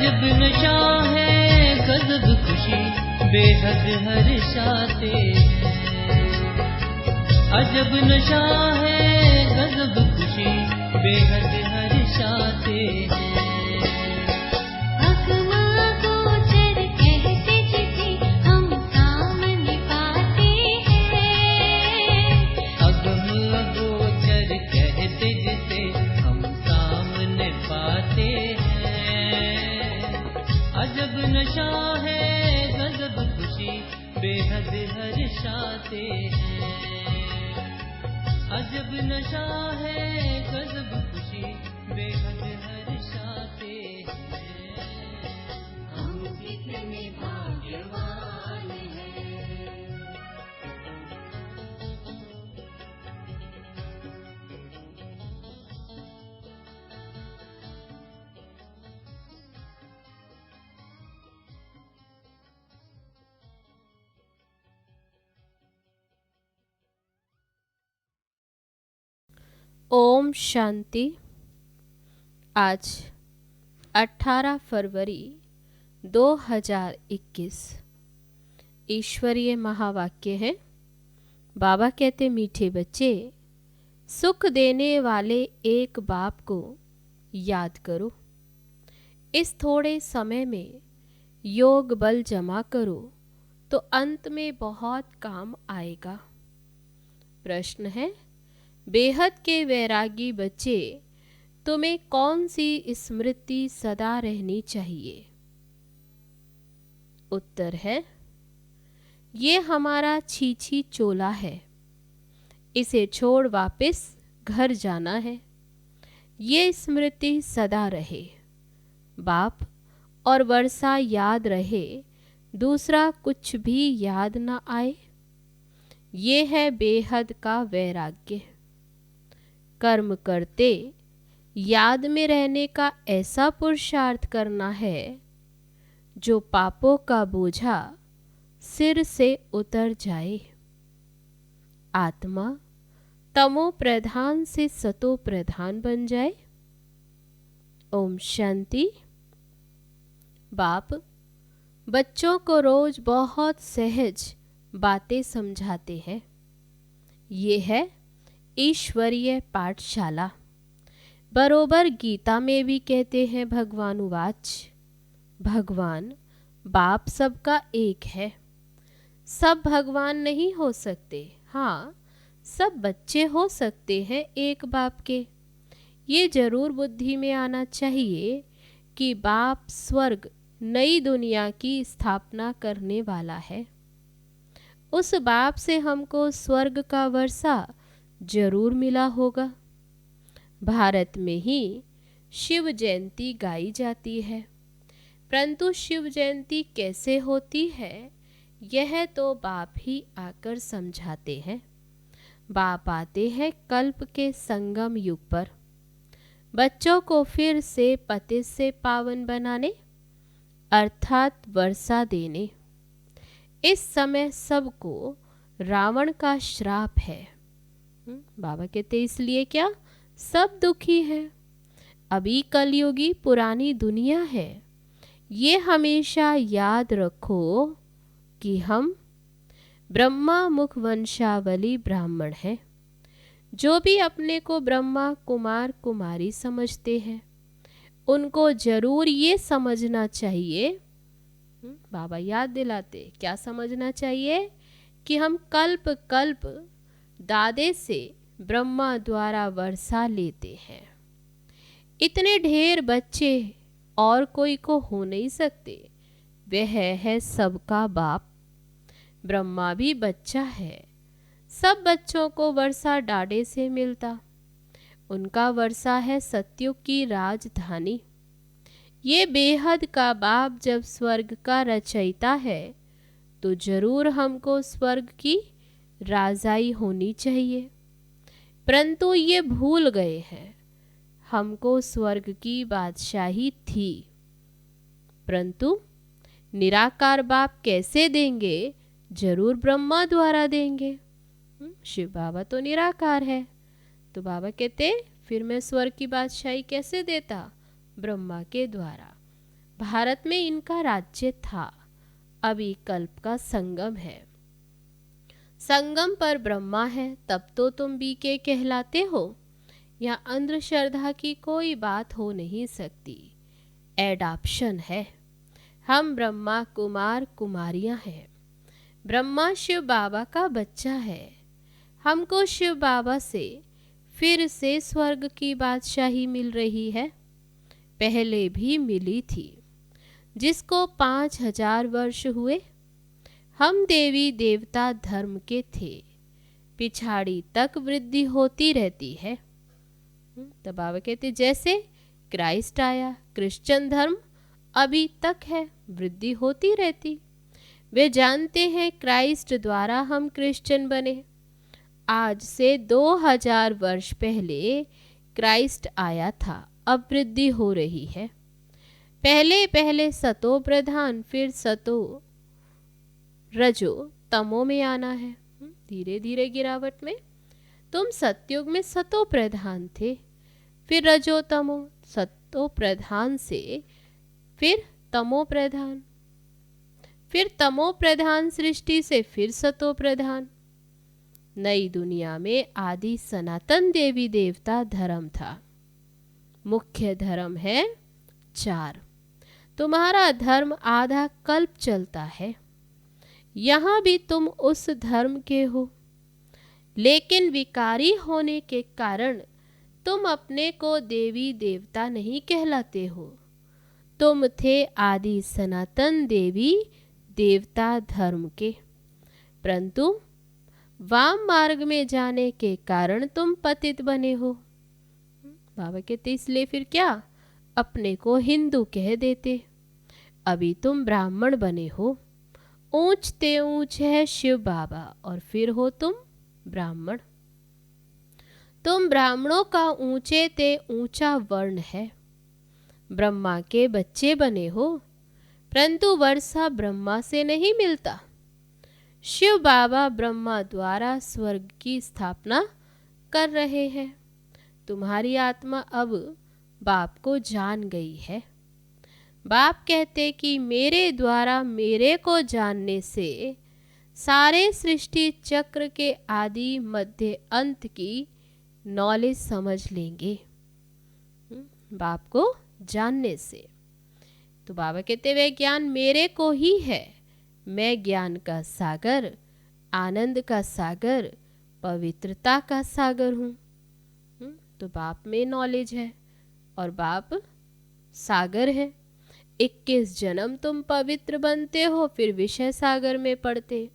अजब नशा है गजब खुशी बेहद हर्षाते हैं। अजब नशा है गजब खुशी बेहद हर्षाते हैं। अजब नशा है गजब खुशी बेहद हर्षाते हैं। अजब नशा है गजब खुशी बेहद हर्षाते हैं। हम कितने भाग्यवान हैं। ओम शांति। आज 18 फरवरी 2021 ईश्वरीय महावाक्य है। बाबा कहते, मीठे बच्चे, सुख देने वाले एक बाप को याद करो। इस थोड़े समय में योग बल जमा करो तो अंत में बहुत काम आएगा। प्रश्न है, बेहद के वैरागी बच्चे, तुम्हें कौन सी स्मृति सदा रहनी चाहिए? उत्तर है, ये हमारा छीछी चोला है, इसे छोड़ वापस घर जाना है। ये स्मृति सदा रहे, बाप और वर्षा याद रहे, दूसरा कुछ भी याद न आए। ये है बेहद का वैराग्य। कर्म करते याद में रहने का ऐसा पुरुषार्थ करना है जो पापों का बोझा सिर से उतर जाए। आत्मा तमो प्रधान से सतो प्रधान बन जाए। ओम शांति। बाप बच्चों को रोज बहुत सहज बातें समझाते हैं। ये है ईश्वरीय पाठशाला। बरोबर गीता में भी कहते हैं, भगवान उवाच, भगवान बाप सबका एक है। सब भगवान नहीं हो सकते, हाँ सब बच्चे हो सकते हैं एक बाप के। ये जरूर बुद्धि में आना चाहिए कि बाप स्वर्ग नई दुनिया की स्थापना करने वाला है। उस बाप से हमको स्वर्ग का वर्षा जरूर मिला होगा। भारत में ही शिव जयंती गाई जाती है, परंतु शिव जयंती कैसे होती है यह तो बाप ही आकर समझाते हैं। बाप आते हैं कल्प के संगम युग पर, बच्चों को फिर से पतित से पावन बनाने अर्थात वर्षा देने। इस समय सबको रावण का श्राप है। बाबा कहते, इसलिए क्या सब दुखी है। अभी कलयुगी पुरानी दुनिया है। ये हमेशा याद रखो कि हम ब्रह्मा मुख वंशावली ब्राह्मण हैं। जो भी अपने को ब्रह्मा कुमार कुमारी समझते हैं उनको जरूर ये समझना चाहिए, बाबा याद दिलाते, क्या समझना चाहिए कि हम कल्प कल्प दादे से ब्रह्मा द्वारा वर्षा लेते हैं। इतने ढेर बच्चे और कोई को हो नहीं सकते। वह है सबका बाप। ब्रह्मा भी बच्चा है। सब बच्चों को वर्षा डाडे से मिलता। उनका वर्षा है सत्युग की राजधानी। ये बेहद का बाप जब स्वर्ग का रचयिता है तो जरूर हमको स्वर्ग की राजाई होनी चाहिए, परंतु ये भूल गए हैं हमको स्वर्ग की बादशाही थी। परंतु निराकार बाप कैसे देंगे? जरूर ब्रह्मा द्वारा देंगे। शिव बाबा तो निराकार है, तो बाबा कहते फिर मैं स्वर्ग की बादशाही कैसे देता? ब्रह्मा के द्वारा। भारत में इनका राज्य था। अभी कल्प का संगम है। संगम पर ब्रह्मा है, तब तो तुम बीके कहलाते हो। यहाँ अंधश्रद्धा की कोई बात हो नहीं सकती। एडाप्शन है। हम ब्रह्मा कुमार कुमारियां हैं। ब्रह्मा शिव बाबा का बच्चा है। हमको शिव बाबा से फिर से स्वर्ग की बादशाही मिल रही है। पहले भी मिली थी, जिसको 5000 वर्ष हुए। हम देवी देवता धर्म के थे। पिछाड़ी तक वृद्धि होती रहती है। तो बाबा कहते जैसे क्राइस्ट आया, क्रिश्चियन धर्म अभी तक है, वृद्धि होती रहती। वे जानते हैं क्राइस्ट द्वारा हम क्रिश्चियन बने। आज से 2000 वर्ष पहले क्राइस्ट आया था, अब वृद्धि हो रही है। पहले पहले सतो प्रधान, फिर सतो रजो तमो में आना है। धीरे धीरे गिरावट में। तुम सतयुग में सतो प्रधान थे, फिर रजो तमो, सतो प्रधान से फिर तमो प्रधान, फिर तमो प्रधान सृष्टि से फिर सतो प्रधान। नई दुनिया में आदि सनातन देवी देवता धर्म था। मुख्य धर्म है 4। तुम्हारा धर्म आधा कल्प चलता है। यहाँ भी तुम उस धर्म के हो, लेकिन विकारी होने के कारण तुम अपने को देवी देवता नहीं कहलाते हो। तुम थे आदि सनातन देवी देवता धर्म के, परंतु वाम मार्ग में जाने के कारण तुम पतित बने हो। बाबा कहते इसलिए फिर क्या अपने को हिंदू कह देते। अभी तुम ब्राह्मण बने हो। ऊंचते ऊंच है शिव बाबा और फिर हो तुम ब्राह्मण। तुम ब्राह्मणों का ऊंचे ते ऊंचा वर्ण है। ब्रह्मा के बच्चे बने हो, परंतु वर्षा ब्रह्मा से नहीं मिलता। शिव बाबा ब्रह्मा द्वारा स्वर्ग की स्थापना कर रहे हैं। तुम्हारी आत्मा अब बाप को जान गई है। बाप कहते कि मेरे द्वारा मेरे को जानने से सारे सृष्टि चक्र के आदि मध्य अंत की नॉलेज समझ लेंगे। बाप को जानने से। तो बाबा कहते वे ज्ञान मेरे को ही है। मैं ज्ञान का सागर, आनंद का सागर, पवित्रता का सागर हूँ। तो बाप में नॉलेज है और बाप सागर है। 21 जन्म तुम पवित्र बनते हो, फिर विषय सागर में पड़ते।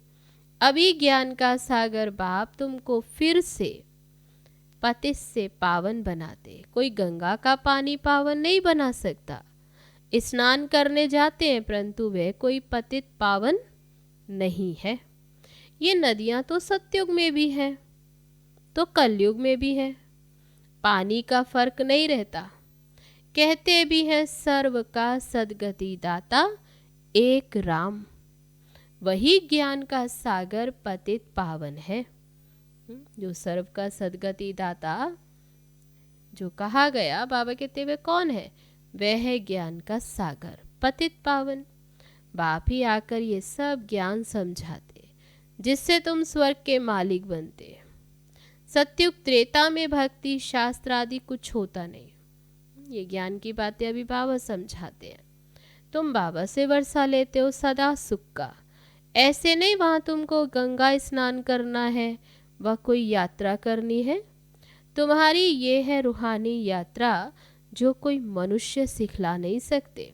अभी ज्ञान का सागर बाप तुमको फिर से पतित से पावन बनाते। कोई गंगा का पानी पावन नहीं बना सकता। स्नान करने जाते हैं, परंतु वह कोई पतित पावन नहीं है। ये नदियां तो सतयुग में भी है, तो कलयुग में भी है। पानी का फर्क नहीं रहता। कहते भी हैं सर्व का सदगति दाता एक राम। वही ज्ञान का सागर पतित पावन है। जो सर्व का सदगति दाता जो कहा गया, बाबा कहते वे कौन है? वह है ज्ञान का सागर पतित पावन। बाप ही आकर ये सब ज्ञान समझाते, जिससे तुम स्वर्ग के मालिक बनते। सत्युग त्रेता में भक्ति शास्त्र आदि कुछ होता नहीं। ये ज्ञान की बातें अभी बाबा समझाते हैं। तुम बाबा से वर्षा लेते हो सदा सुख का। ऐसे नहीं वहाँ तुमको गंगा स्नान करना है, वह कोई यात्रा करनी है। तुम्हारी ये है रूहानी यात्रा जो कोई मनुष्य सिखला नहीं सकते।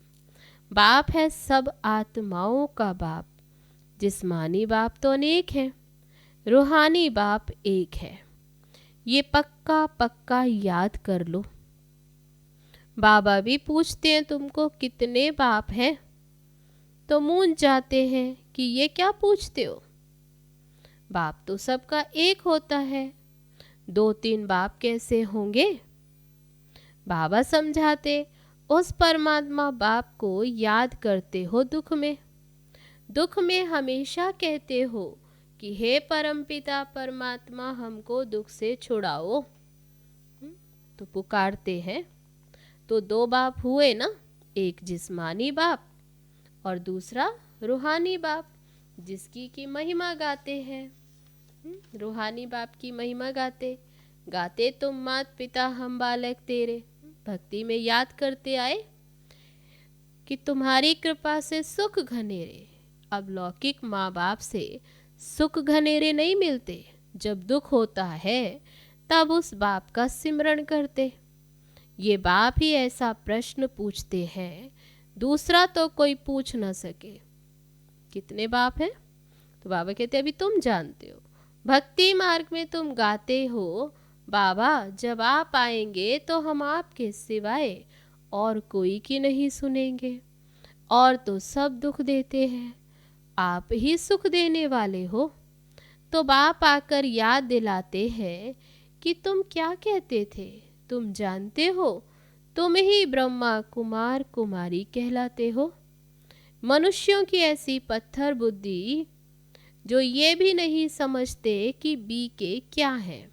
बाप है सब आत्माओं का बाप। जिस्मानी बाप तो अनेक है, रूहानी बाप एक है। ये पक्का पक्का याद कर लो। बाबा भी पूछते हैं तुमको कितने बाप हैं, तो मूंझ जाते हैं कि ये क्या पूछते हो। बाप तो सबका एक होता है, 2-3 बाप कैसे होंगे। बाबा समझाते उस परमात्मा बाप को याद करते हो दुख में। दुख में हमेशा कहते हो कि हे परमपिता परमात्मा हमको दुख से छुड़ाओ। तो पुकारते हैं। तो 2 बाप हुए ना, एक जिस्मानी बाप और दूसरा रूहानी बाप, जिसकी की महिमा गाते हैं। रूहानी बाप की महिमा गाते गाते तुम मात पिता हम बालक तेरे, भक्ति में याद करते आए कि तुम्हारी कृपा से सुख घनेरे। अब लौकिक माँ बाप से सुख घनेरे नहीं मिलते, जब दुख होता है तब उस बाप का सिमरण करते। ये बाप ही ऐसा प्रश्न पूछते हैं, दूसरा तो कोई पूछ न सके। कितने बाप हैं? तो बाबा कहते अभी तुम जानते हो। भक्ति मार्ग में तुम गाते हो, बाबा जब आप आएंगे तो हम आपके सिवाय और कोई की नहीं सुनेंगे। और तो सब दुख देते हैं, आप ही सुख देने वाले हो। तो बाप आकर याद दिलाते हैं कि तुम क्या कहते थे, तुम जानते हो, तुम ही ब्रह्मा कुमार कुमारी कहलाते हो। मनुष्यों की ऐसी पत्थर बुद्धि जो ये भी नहीं समझते कि बीके क्या है,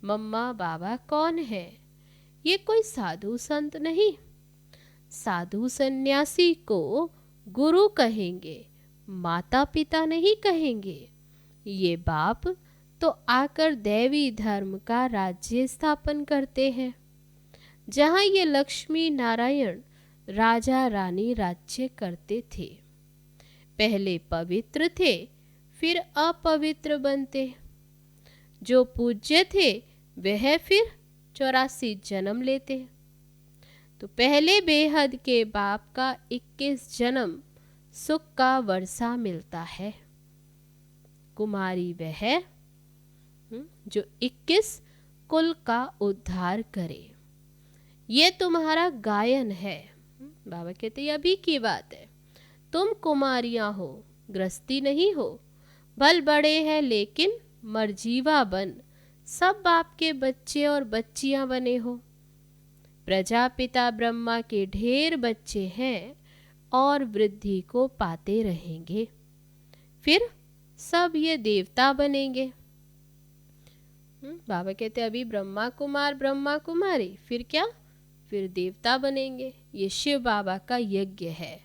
मम्मा बाबा कौन है। ये कोई साधु संत नहीं, साधु सन्यासी को गुरु कहेंगे, माता पिता नहीं कहेंगे। ये बाप तो आकर दैवी धर्म का राज्य स्थापन करते हैं, जहाँ ये लक्ष्मी नारायण राजा रानी राज्य करते थे। पहले पवित्र थे, फिर अपवित्र बनते। जो पूज्य थे वह फिर 84 जन्म लेते। तो पहले बेहद के बाप का 21 जन्म सुख का वर्षा मिलता है। कुमारी वह जो 21 कुल का उद्धार करे। ये तुम्हारा गायन है। बाबा कहते अभी की बात है, तुम कुमारियां हो, गृहस्थी नहीं हो। बल बड़े हैं लेकिन मर्जीवा बन सब बाप के बच्चे और बच्चियां बने हो। प्रजापिता ब्रह्मा के ढेर बच्चे हैं और वृद्धि को पाते रहेंगे, फिर सब ये देवता बनेंगे। बाबा कहते अभी ब्रह्मा कुमार ब्रह्मा कुमारी, फिर क्या, फिर देवता बनेंगे। ये शिव बाबा का यज्ञ है,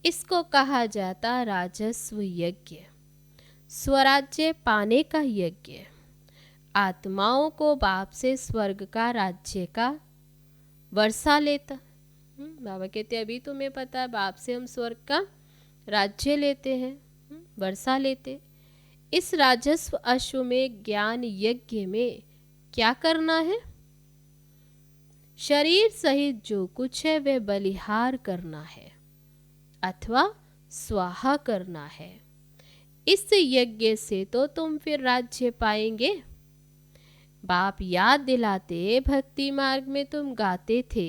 इसको कहा जाता राजस्व यज्ञ, स्वराज्य पाने का यज्ञ। आत्माओं को बाप से स्वर्ग का राज्य का वर्षा लेता। बाबा कहते अभी तुम्हें पता है, बाप से हम स्वर्ग का राज्य लेते हैं, वर्षा लेते। इस राजस्व अश्वमेध ज्ञान यज्ञ में क्या करना है? शरीर सहित जो कुछ है वह बलिहार करना है अथवा स्वाहा करना है। इस यज्ञ से तो तुम फिर राज्य पाएंगे। बाप याद दिलाते, भक्ति मार्ग में तुम गाते थे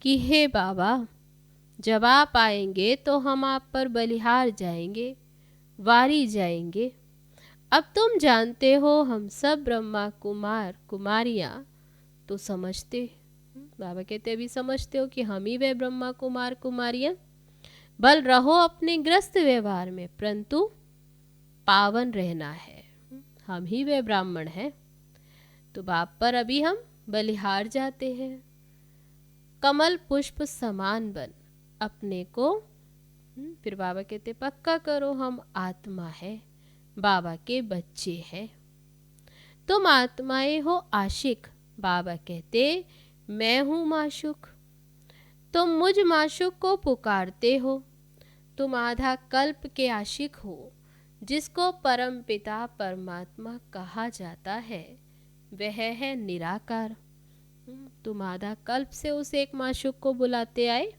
कि हे बाबा जब आप आएंगे तो हम आप पर बलिहार जाएंगे, वारी जाएंगे। अब तुम जानते हो हम सब ब्रह्मा कुमार कुमारियां तो समझते। बाबा कहते अभी समझते हो कि हम ही वे ब्रह्मा कुमार कुमारियां। बल रहो अपने ग्रस्त व्यवहार में, परंतु पावन रहना है। हम ही वे ब्राह्मण हैं। तो बाप पर अभी हम बलिहार जाते हैं। कमल पुष्प समान बन अपने को, फिर बाबा कहते पक्का करो हम आत्मा है, बाबा के बच्चे हैं। तुम आत्माएं हो आशिक, बाबा कहते मैं हूँ माशुक। तुम मुझ माशुक को पुकारते हो। तुम आधा कल्प के आशिक हो, जिसको परम पिता परमात्मा कहा जाता है, वह है निराकार। तुम आधा कल्प से उस एक माशुक को बुलाते आए।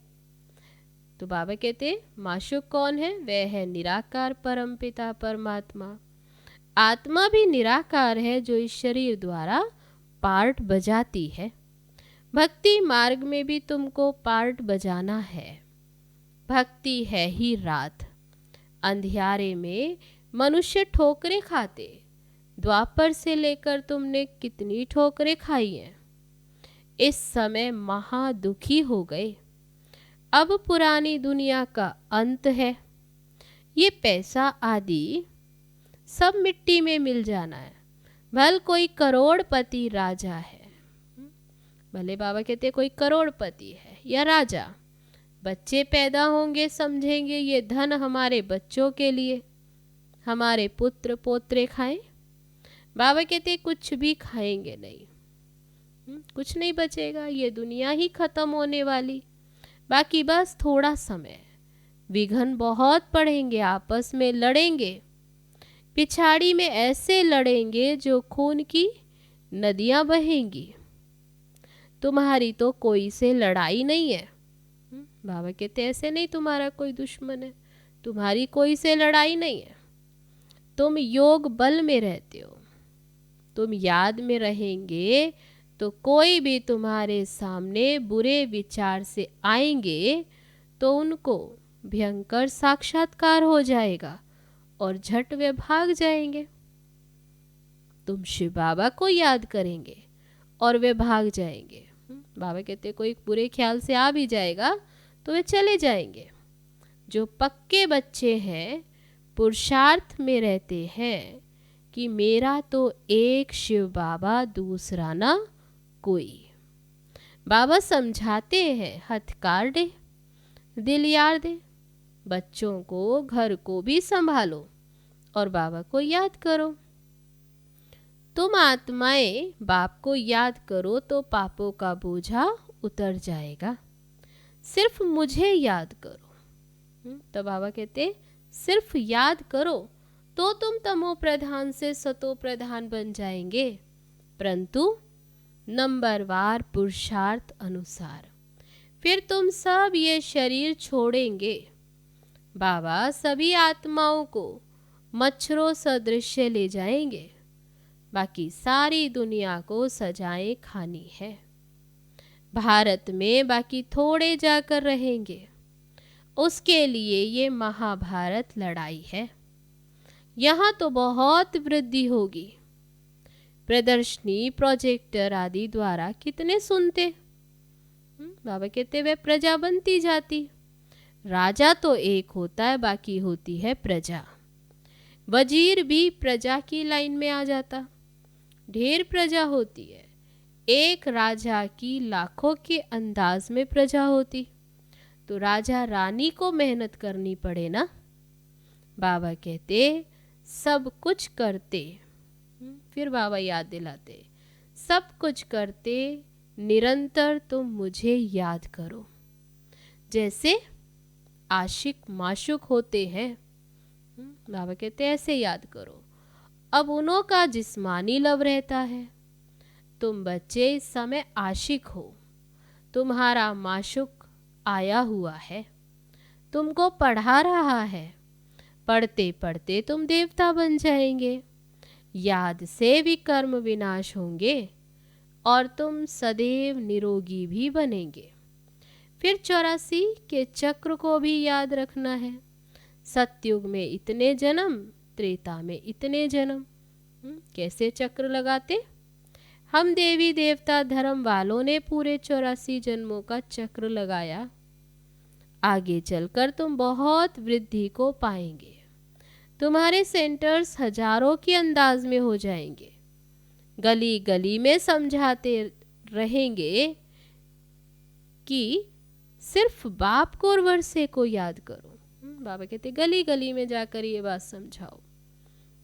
तो बाबा कहते माशुक कौन है? वह है निराकार परम पिता परमात्मा। आत्मा भी निराकार है जो इस शरीर द्वारा पार्ट बजाती है। भक्ति मार्ग में भी तुमको पार्ट बजाना है। भक्ति है ही रात। अंधियारे में मनुष्य ठोकरें खाते। द्वापर से लेकर तुमने कितनी ठोकरें खाई हैं। इस समय महा दुखी हो गए। अब पुरानी दुनिया का अंत है। ये पैसा आदि सब मिट्टी में मिल जाना है। भले कोई करोड़पति राजा है, भले बाबा कहते कोई करोड़पति है या राजा, बच्चे पैदा होंगे, समझेंगे ये धन हमारे बच्चों के लिए, हमारे पुत्र पोत्रे खाएं। बाबा कहते कुछ भी खाएंगे नहीं, कुछ नहीं बचेगा, ये दुनिया ही खत्म होने वाली। बाकी बस थोड़ा समय, विघ्न बहुत पड़ेंगे, आपस में लड़ेंगे, पिछाड़ी में ऐसे लड़ेंगे जो खून की नदियां बहेंगी। तुम्हारी तो कोई से लड़ाई नहीं है। बाबा कहते ऐसे नहीं, तुम्हारा कोई दुश्मन है, तुम्हारी कोई से लड़ाई नहीं है। तुम योग बल में रहते हो, तुम याद में रहेंगे तो कोई भी तुम्हारे सामने बुरे विचार से आएंगे तो उनको भयंकर साक्षात्कार हो जाएगा और झट वे भाग जाएंगे। तुम शिव बाबा को याद करेंगे और वे भाग जाएंगे। बाबा कहते कोई बुरे ख्याल से आ भी जाएगा तो वे चले जाएंगे। जो पक्के बच्चे हैं, पुरुषार्थ में रहते हैं कि मेरा तो एक शिव बाबा, दूसरा ना कोई। बाबा समझाते हैं, हथकार दे, दिल यार दे, बच्चों को, घर को भी संभालो और बाबा को याद करो। तुम आत्माएं बाप को याद करो तो पापों का बोझा उतर जाएगा। सिर्फ मुझे याद करो। तो बाबा कहते सिर्फ याद करो तो तुम तमो प्रधान से सतो प्रधान बन जाएंगे, परंतु नंबरवार पुरुषार्थ अनुसार। फिर तुम सब ये शरीर छोड़ेंगे। बाबा सभी आत्माओं को मच्छरों सदृश ले जाएंगे, बाकी सारी दुनिया को सजाएं खानी है। भारत में बाकी थोड़े जाकर रहेंगे, उसके लिए ये महाभारत लड़ाई है। यहाँ तो बहुत वृद्धि होगी। प्रदर्शनी, प्रोजेक्टर आदि द्वारा कितने सुनते। बाबा कहते वे प्रजा बनती जाती। राजा तो एक होता है, बाकी होती है प्रजा। वजीर भी प्रजा की लाइन में आ जाता। ढेर प्रजा होती है, एक राजा की लाखों के अंदाज में प्रजा होती, तो राजा रानी को मेहनत करनी पड़े ना। बाबा कहते सब कुछ करते, फिर बाबा याद दिलाते, सब कुछ करते निरंतर तुम मुझे याद करो। जैसे आशिक माशुक होते हैं, बाबा कहते ऐसे याद करो। अब उन्हों का जिस्मानी लव रहता है। तुम बच्चे इस समय आशिक हो, तुम्हारा माशुक आया हुआ है, तुमको पढ़ा रहा है। पढ़ते पढ़ते तुम देवता बन जाएंगे। याद से विकर्म विनाश होंगे और तुम सदैव निरोगी भी बनेंगे। फिर 84 के चक्र को भी याद रखना है। सतयुग में इतने जन्म, त्रेता में इतने जन्म। कैसे चक्र लगाते? हम देवी देवता धर्म वालों ने पूरे 84 जन्मों का चक्र लगाया। आगे चलकर तुम बहुत वृद्धि को पाएंगे। तुम्हारे सेंटर्स हजारों के अंदाज में हो जाएंगे। गली गली में समझाते रहेंगे कि सिर्फ बाप को और वर्षे को याद करो। बाबा कहते गली गली में जाकर ये बात समझाओ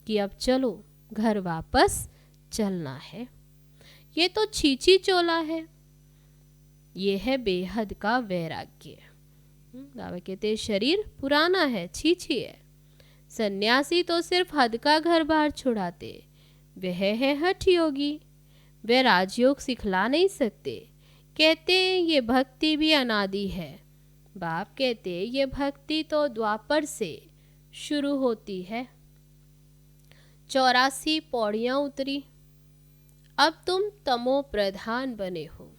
कि अब चलो घर वापस चलना है। ये तो छीची चोला है, ये है बेहद का वैराग्य। बाबा कहते शरीर पुराना है, छीची है। सन्यासी तो सिर्फ हद का घर बार छुड़ाते, वह है हठ योगी। वे राजयोग सिखला नहीं सकते। कहते ये भक्ति भी अनादि है। बाप कहते ये भक्ति तो द्वापर से शुरू होती है। 84 पौड़ियां उतरी, अब तुम तमो प्रधान बने हो।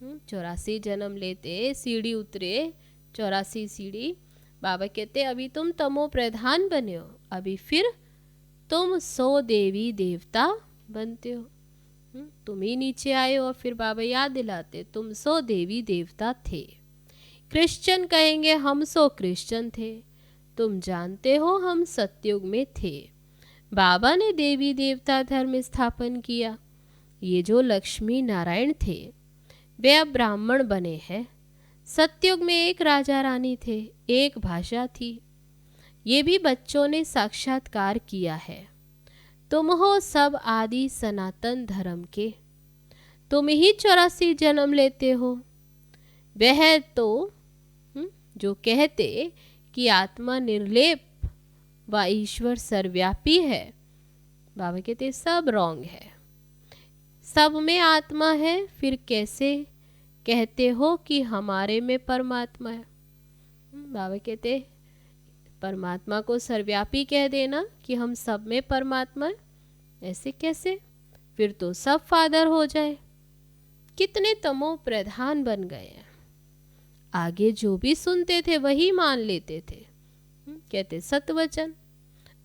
84 जन्म लेते, सीढ़ी उतरे, 84 सीढ़ी। बाबा कहते अभी तुम तमो प्रधान बने हो, अभी फिर तुम 100 देवी देवता बनते हो। तुम ही नीचे आए हो। और फिर बाबा याद दिलाते तुम 100 देवी देवता थे। क्रिश्चियन कहेंगे हम 100 क्रिश्चियन थे। तुम जानते हो हम सतयुग में थे। बाबा ने देवी देवता धर्म स्थापन किया। ये जो लक्ष्मी नारायण थे वे अब ब्राह्मण बने हैं। सतयुग में एक राजा रानी थे, एक भाषा थी। ये भी बच्चों ने साक्षात्कार किया है। तुम हो सब आदि सनातन धर्म के, तुम ही 84 जन्म लेते हो। वह तो जो कहते कि आत्मा निर्लेप व ईश्वर सर्वव्यापी है, बाबा कहते सब रॉन्ग है। सब में आत्मा है, फिर कैसे कहते हो कि हमारे में परमात्मा है। बाबा कहते परमात्मा को सर्वव्यापी कह देना कि हम सब में परमात्मा है, ऐसे कैसे? फिर तो सब फादर हो जाए। कितने तमो प्रधान बन गए हैं। आगे जो भी सुनते थे वही मान लेते थे। कहते सत्वचन।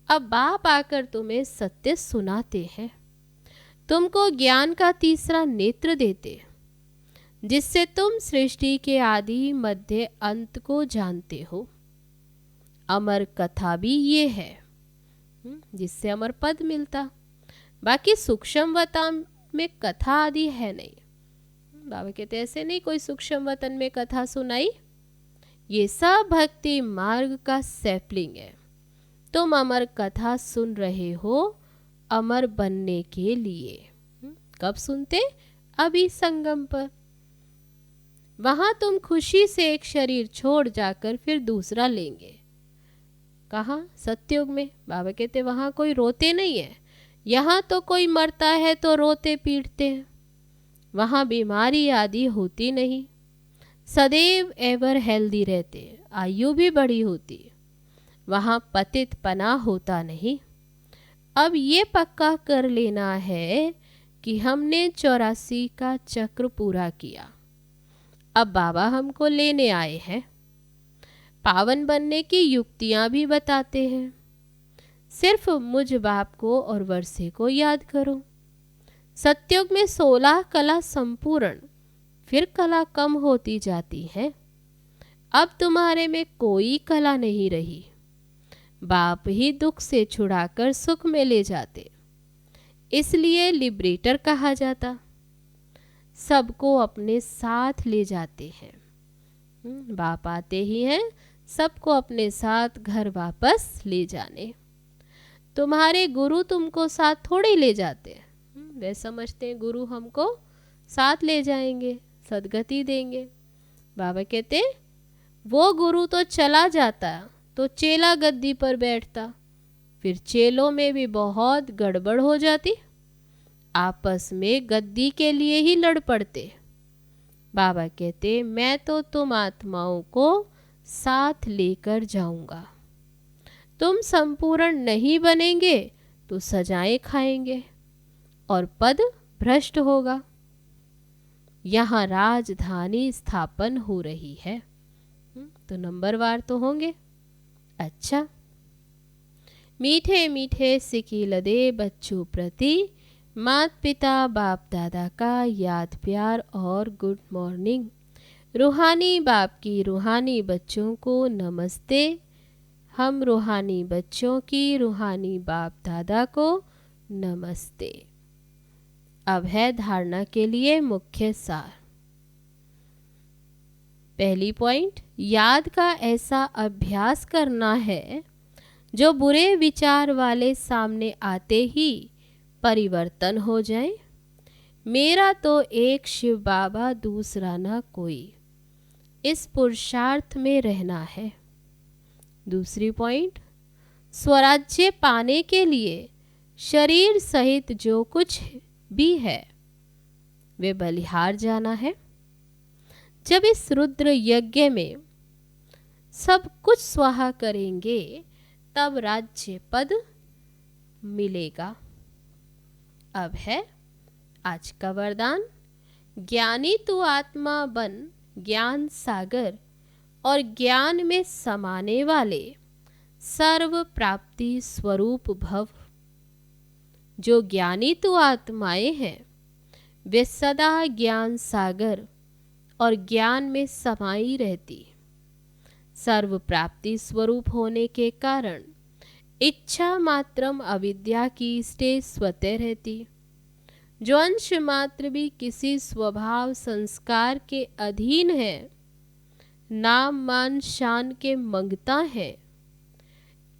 अब बाप आकर तुम्हें सत्य सुनाते हैं, तुमको ज्ञान का तीसरा नेत्र देते, जिससे तुम सृष्टि के आदि मध्य अंत को जानते हो। अमर कथा भी ये है, जिससे अमर पद मिलता। बाकी सूक्ष्म वतन में कथा आदि है नहीं। बाबा कहते ऐसे नहीं कोई सूक्ष्म वतन में कथा सुनाई। ये सब भक्ति मार्ग का सैपलिंग है। तुम अमर कथा सुन रहे हो अमर बनने के लिए। कब सुनते? अभी संगम पर। वहां तुम खुशी से एक शरीर छोड़ जाकर फिर दूसरा लेंगे। कहाँ? सतयुग में। बाबा कहते वहां कोई रोते नहीं है। यहाँ तो कोई मरता है तो रोते पीटते हैं। वहाँ बीमारी आदि होती नहीं, सदैव एवर हेल्दी रहते, आयु भी बड़ी होती। वहाँ पतित पना होता नहीं। अब ये पक्का कर लेना है कि हमने 84 का चक्र पूरा किया। अब बाबा हमको लेने आए हैं। पावन बनने की युक्तियाँ भी बताते हैं। सिर्फ मुझ बाप को और वर्षे को याद करो। सतयुग में 16 कला संपूर्ण, फिर कला कम होती जाती है। अब तुम्हारे में कोई कला नहीं रही। बाप ही दुख से छुड़ाकर सुख में ले जाते, इसलिए लिबरेटर कहा जाता। सबको अपने साथ ले जाते हैं। बाप आते ही हैं सबको अपने साथ घर वापस ले जाने। तुम्हारे गुरु तुमको साथ थोड़े ले जाते हैं। वे समझते हैं गुरु हमको साथ ले जाएंगे, सदगति देंगे। बाबा कहते वो गुरु तो चला जाता तो चेला गद्दी पर बैठता, फिर चेलों में भी बहुत गड़बड़ हो जाती, आपस में गद्दी के लिए ही लड़ पड़ते। बाबा कहते मैं तो तुम आत्माओं को साथ लेकर जाऊंगा। तुम संपूर्ण नहीं बनेंगे तो सजाएं खाएंगे और पद भ्रष्ट होगा। यहाँ राजधानी स्थापन हो रही है, तो नंबरवार तो होंगे। अच्छा, मीठे मीठे सिकील दे बच्चों प्रति माता पिता बाप दादा का याद प्यार और गुड मॉर्निंग। रूहानी बाप की रूहानी बच्चों को नमस्ते। हम रूहानी बच्चों की रूहानी बाप दादा को नमस्ते। अब है धारणा के लिए मुख्य सार। पहली पॉइंट, याद का ऐसा अभ्यास करना है जो बुरे विचार वाले सामने आते ही परिवर्तन हो जाए। मेरा तो एक शिव बाबा दूसरा ना कोई, इस पुरुषार्थ में रहना है। दूसरी पॉइंट, स्वराज्य पाने के लिए शरीर सहित जो कुछ भी है वे बलिहार जाना है। जब इस रुद्र यज्ञ में सब कुछ स्वाहा करेंगे तब राज्य पद मिलेगा। अब है आज का वरदान, ज्ञानी तू आत्मा बन ज्ञान सागर और ज्ञान में समाने वाले सर्व प्राप्ति स्वरूप भव। जो ज्ञानी तू आत्माएं हैं वे सदा ज्ञान सागर और ज्ञान में समाई रहती, सर्व प्राप्ति स्वरूप होने के कारण इच्छा मात्रम अविद्या की स्टेज स्वतः रहती। जो अंश मात्र भी किसी स्वभाव संस्कार के अधीन है नाम मान शान के मंगता है?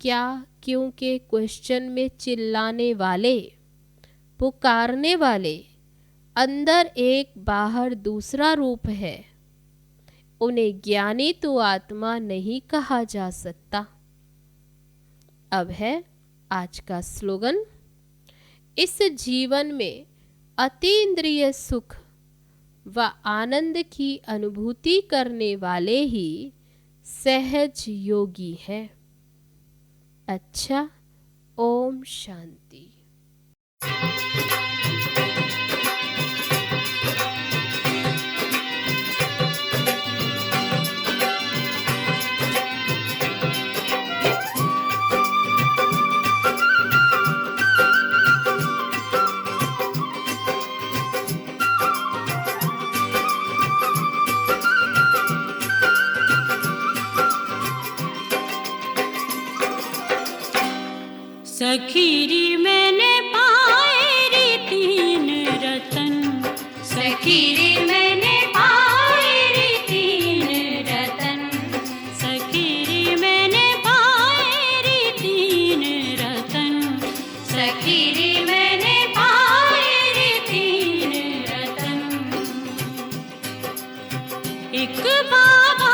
क्या क्योंकि क्वेश्चन में चिल्लाने वाले, पुकारने वाले अंदर एक बाहर दूसरा रूप है, उन्हें ज्ञानी तो आत्मा नहीं कहा जा सकता। अब है आज का स्लोगन। इस जीवन में अतीन्द्रिय सुख व आनंद की अनुभूति करने वाले ही सहज योगी हैं। अच्छा, ओम शांति। सखीरी मैंने पाए रे तीन रतन, सखीरी मैंने पाए रे तीन रतन, सखीरी मैंने पाए रे तीन रतन, सखीरी मैंने पाए रे तीन रतन। एक बाबा,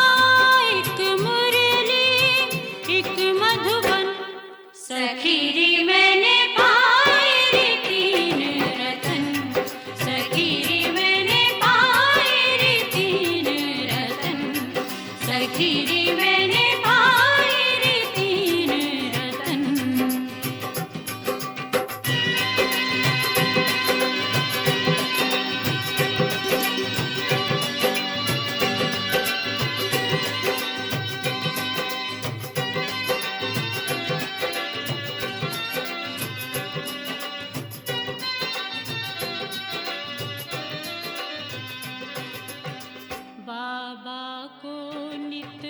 एक मुरली, एक मधुबन, सखीरी मैंने पाए रे तीन रतन, सखीरी मैंने पाए रे तीन रतन, सखीरी मैंने पाए रे तीन रतन। बाबा को नित